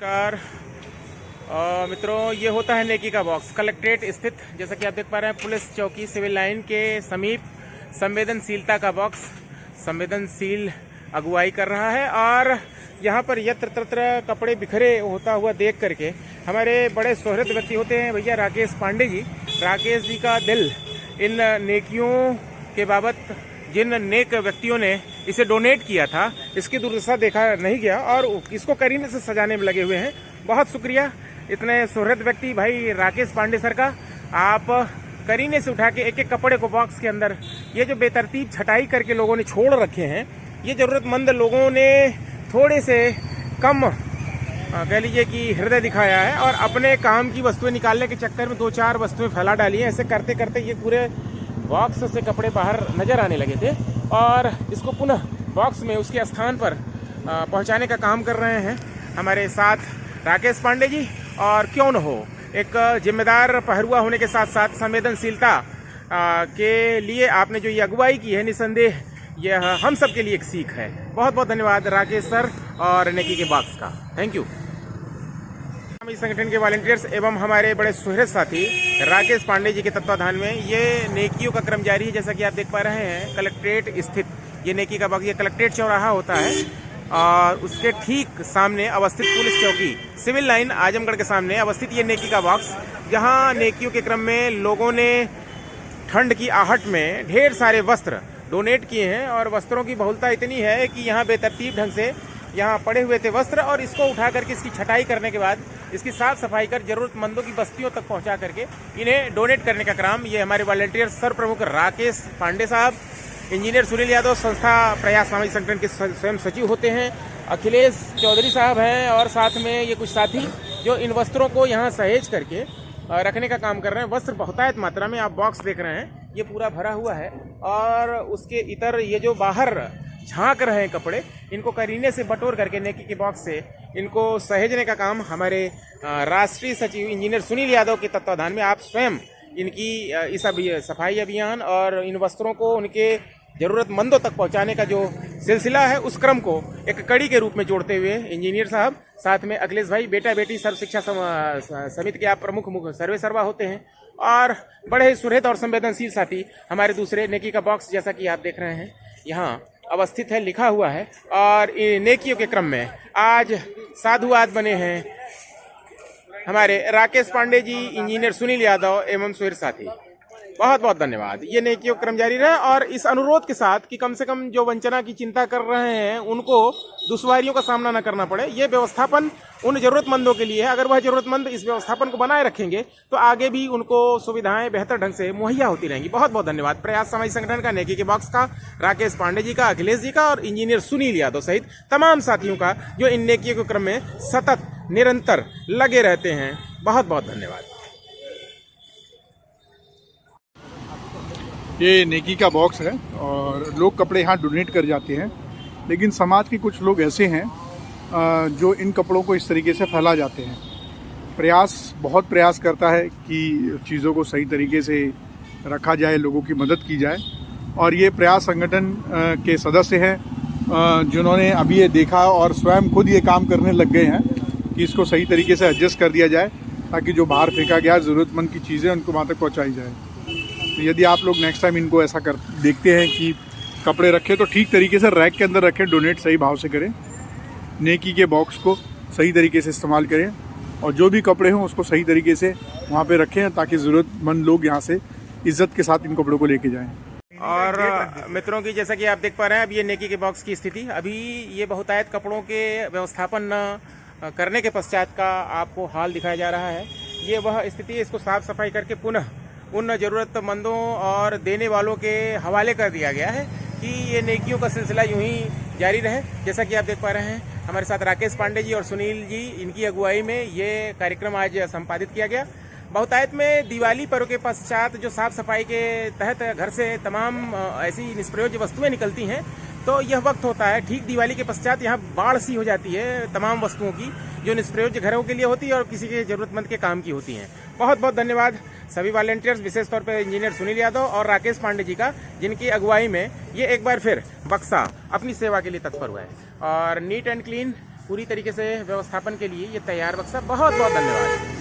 नमस्कार मित्रों, ये होता है नेकी का बॉक्स कलेक्ट्रेट स्थित, जैसा कि आप देख पा रहे हैं, पुलिस चौकी सिविल लाइन के समीप संवेदनशीलता का बॉक्स संवेदनशील अगुवाई कर रहा है। और यहाँ पर यत्र तत्र कपड़े बिखरे होता हुआ देख करके हमारे बड़े सुहृद व्यक्ति होते हैं भैया राकेश पांडे जी। राकेश जी का दिल इन नेकियों के बाबत जिन नेक व्यक्तियों ने इसे डोनेट किया था, इसकी दुर्दशा देखा नहीं गया और इसको करीने से सजाने में लगे हुए हैं। बहुत शुक्रिया इतने सुहृद व्यक्ति भाई राकेश पांडे सर का। आप करीने से उठा के एक एक कपड़े को बॉक्स के अंदर ये जो बेतरतीब छटाई करके लोगों ने छोड़ रखे हैं, ये जरूरतमंद लोगों ने थोड़े से कम कह लीजिए कि हृदय दिखाया है और अपने काम की वस्तुएं निकालने के चक्कर में 2-4 वस्तुएं फैला डाली हैं। ऐसे करते करते ये पूरे बॉक्स से कपड़े बाहर नजर आने लगे थे और इसको पुनः बॉक्स में उसके स्थान पर पहुंचाने का काम कर रहे हैं हमारे साथ राकेश पांडे जी। और क्यों न हो, एक जिम्मेदार पहरुआ होने के साथ साथ संवेदनशीलता के लिए आपने जो ये अगुवाई की है, निसंदेह यह हम सब के लिए एक सीख है। बहुत बहुत धन्यवाद राकेश सर और नेकी के बॉक्स का, थैंक यू। इस संगठन के वॉलंटियर्स एवं हमारे बड़े सुहृद साथी राकेश पांडे जी के तत्वाधान में ये नेकियों का क्रम जारी है। जैसा कि आप देख पा रहे हैं, कलेक्ट्रेट स्थित ये नेकी का बॉक्स, ये कलेक्ट्रेट चौराहा होता है और उसके ठीक सामने अवस्थित पुलिस चौकी सिविल लाइन आजमगढ़ के सामने अवस्थित ये नेकी का बॉक्स, जहां नेकियों के क्रम में लोगों ने ठंड की आहट में ढेर सारे वस्त्र डोनेट किए हैं। और वस्त्रों की बहुलता इतनी है कि यहाँ बेतरतीब ढंग से यहाँ पड़े हुए थे वस्त्र और इसको उठा करके इसकी छटाई करने के बाद इसकी साफ सफाई कर जरूरतमंदों की बस्तियों तक पहुंचा करके इन्हें डोनेट करने का काम ये हमारे वॉलंटियर सर प्रमुख राकेश पांडे साहब, इंजीनियर सुनील यादव संस्था प्रयास सामाजिक संगठन के स्वयं सचिव होते हैं, अखिलेश चौधरी साहब हैं और साथ में ये कुछ साथी जो इन वस्त्रों को यहाँ सहेज करके रखने का काम कर रहे हैं। वस्त्र बहुतायत मात्रा में आप बॉक्स देख रहे हैं, ये पूरा भरा हुआ है और उसके इतर ये जो बाहर झांक रहे हैं कपड़े, इनको करीने से बटोर करके नेकी के बॉक्स से इनको सहेजने का काम हमारे राष्ट्रीय सचिव इंजीनियर सुनील यादव के तत्वाधान में आप स्वयं इनकी इस सफाई अभियान और इन वस्त्रों को उनके जरूरतमंदों तक पहुंचाने का जो सिलसिला है, उस क्रम को एक कड़ी के रूप में जोड़ते हुए इंजीनियर साहब, साथ में अखिलेश भाई, बेटा बेटी सर्व शिक्षा समिति के आप प्रमुख सर्वे सर्वा होते हैं और बड़े सुहृद और संवेदनशील साथी हमारे दूसरे नेकी का बॉक्स, जैसा कि आप देख रहे हैं यहाँ अवस्थित है, लिखा हुआ है। और नेकियों के क्रम में आज साधुवाद बने हैं हमारे राकेश पांडे जी, इंजीनियर सुनील यादव एवं सुहृद साथी। बहुत बहुत धन्यवाद। ये नेकियों क्रम जारी रहे और इस अनुरोध के साथ कि कम से कम जो वंचना की चिंता कर रहे हैं उनको दुश्वारियों का सामना न करना पड़े। ये व्यवस्थापन उन जरूरतमंदों के लिए है। अगर वह जरूरतमंद इस व्यवस्थापन को बनाए रखेंगे तो आगे भी उनको सुविधाएं बेहतर ढंग से मुहैया होती रहेंगी। बहुत बहुत धन्यवाद प्रयास सामाजिक संगठन का, नेकी के बॉक्स का, राकेश पांडे जी का, अखिलेश जी का और इंजीनियर सुनील यादव सहित तमाम साथियों का जो इन नेकियों के क्रम में सतत निरंतर लगे रहते हैं। बहुत बहुत धन्यवाद। ये नेकी का बॉक्स है और लोग कपड़े यहाँ डोनेट कर जाते हैं, लेकिन समाज के कुछ लोग ऐसे हैं जो इन कपड़ों को इस तरीके से फैला जाते हैं। बहुत प्रयास करता है कि चीज़ों को सही तरीके से रखा जाए, लोगों की मदद की जाए। और ये प्रयास संगठन के सदस्य हैं जिन्होंने अभी ये देखा और स्वयं खुद ये काम करने लग गए हैं कि इसको सही तरीके से एडजस्ट कर दिया जाए ताकि जो बाहर फेंका गया ज़रूरतमंद की चीज़ें उनको वहाँ तक पहुँचाई जाए। तो यदि आप लोग नेक्स्ट टाइम इनको ऐसा देखते हैं कि कपड़े रखें तो ठीक तरीके से रैक के अंदर रखें, डोनेट सही भाव से करें, नेकी के बॉक्स को सही तरीके से इस्तेमाल करें और जो भी कपड़े हों उसको सही तरीके से वहाँ पे रखें ताकि ज़रूरतमंद लोग यहाँ से इज्जत के साथ इन कपड़ों को लेके जाएं। और मित्रों की जैसा कि आप देख पा रहे हैं, अब ये नेकी के बॉक्स की स्थिति, अभी ये बहुतायत कपड़ों के व्यवस्थापन न करने के पश्चात का आपको हाल दिखाया जा रहा है। ये वह स्थिति है, इसको साफ सफाई करके पुनः उन ज़रूरतमंदों और देने वालों के हवाले कर दिया गया है कि ये नेकियों का सिलसिला यूं ही जारी रहे। जैसा कि आप देख पा रहे हैं, हमारे साथ राकेश पांडे जी और सुनील जी, इनकी अगुवाई में ये कार्यक्रम आज संपादित किया गया। बहुतायत में दिवाली पर्व के पश्चात जो साफ सफाई के तहत घर से तमाम ऐसी निष्प्रयोज्य वस्तुएं निकलती हैं, तो यह वक्त होता है ठीक दिवाली के पश्चात यहाँ बाढ़ सी हो जाती है तमाम वस्तुओं की जो निष्प्रयोज्य घरों के लिए होती है और किसी के जरूरतमंद के काम की होती हैं। बहुत बहुत धन्यवाद सभी वॉलंटियर्स, विशेष तौर पर इंजीनियर सुनील यादव और राकेश पांडे जी का, जिनकी अगुवाई में ये एक बार फिर बक्सा अपनी सेवा के लिए तत्पर हुआ है। और नीट एंड क्लीन पूरी तरीके से व्यवस्थापन के लिए ये तैयार बक्सा। बहुत बहुत धन्यवाद।